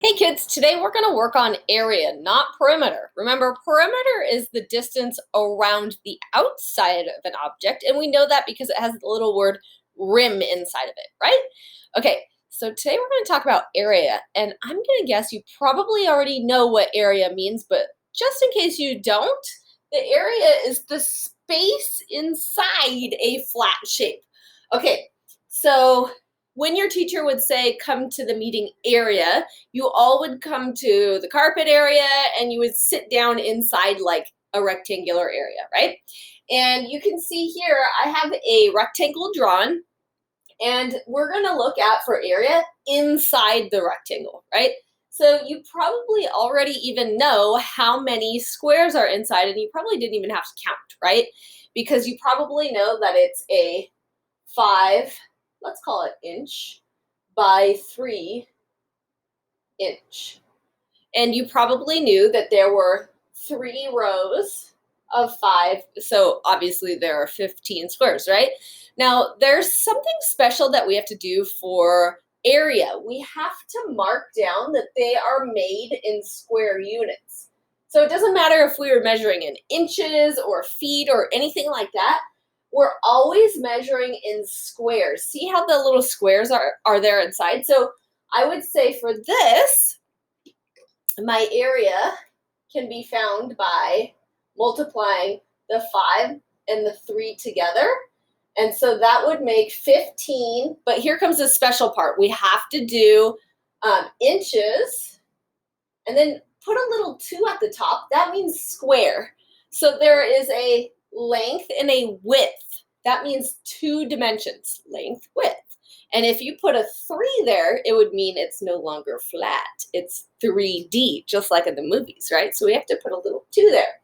Hey kids, today we're going to work on area, not perimeter. Remember, perimeter is the distance around the outside of an object, and we know that because it has the little word rim inside of it, right? Okay, so today we're going to talk about area, and I'm going to guess you probably already know what area means, but just in case you don't, the area is the space inside a flat shape. Okay, so when your teacher would say, come to the meeting area, you all would come to the carpet area and you would sit down inside like a rectangular area, right? And you can see here, I have a rectangle drawn and we're gonna look at for area inside the rectangle, right? So you probably already even know how many squares are inside and you probably didn't even have to count, right? Because you probably know that it's a 5, let's call it inch, by 3 inch. And you probably knew that there were 3 rows of 5, so obviously there are 15 squares, right? Now, there's something special that we have to do for area. We have to mark down that they are made in square units. So it doesn't matter if we were measuring in inches or feet or anything like that. We're always measuring in squares. See how the little squares are there inside? So I would say for this, my area can be found by multiplying the 5 and the 3 together. And so that would make 15, but here comes the special part. We have to do inches and then put a little 2 at the top. That means square. So there is a length and a width. That means 2 dimensions, length, width. And if you put a 3 there, it would mean it's no longer flat. It's 3D, just like in the movies, right? So we have to put a little 2 there.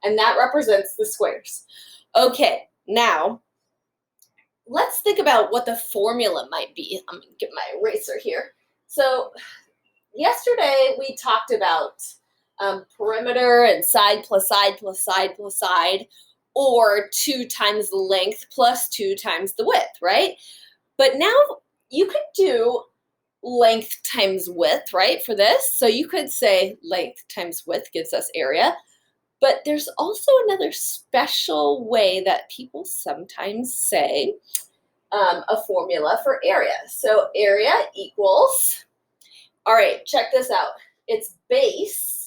And that represents the squares. Okay, now let's think about what the formula might be. I'm going to get my eraser here. So yesterday we talked about perimeter and side plus side plus side plus side, or 2 times the length plus 2 times the width, right? But now you could do length times width, right, for this. So you could say length times width gives us area. But there's also another special way that people sometimes say a formula for area. So area equals, all right, check this out. It's base.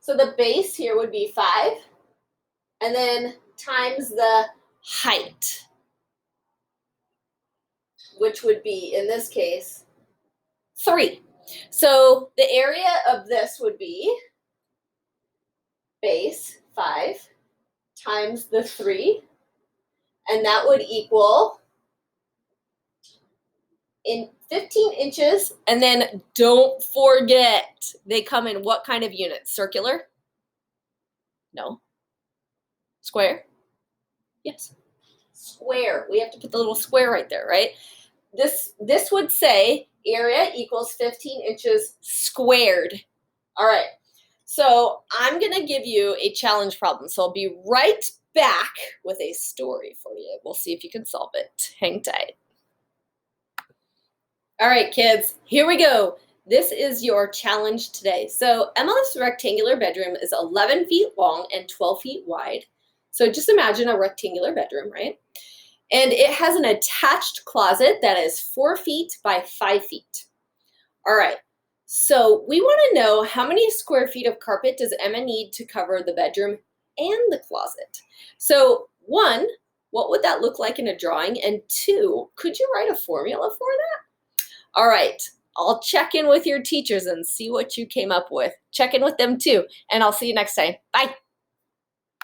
So the base here would be 5, and then times the height, which would be, in this case, 3. So the area of this would be base 5 times the 3, and that would equal in 15 inches. And then don't forget, they come in what kind of units? Circular? No. Square? Yes. Square. We have to put the little square right there, right? This would say area equals 15 inches squared. All right. So I'm going to give you a challenge problem. So I'll be right back with a story for you. We'll see if you can solve it. Hang tight. All right, kids, here we go. This is your challenge today. So Emma's rectangular bedroom is 11 feet long and 12 feet wide. So just imagine a rectangular bedroom, right? And it has an attached closet that is 4 feet by 5 feet. All right, so we want to know how many square feet of carpet does Emma need to cover the bedroom and the closet? So 1, what would that look like in a drawing? And 2, could you write a formula for that? All right, I'll check in with your teachers and see what you came up with. Check in with them too, and I'll see you next time. Bye.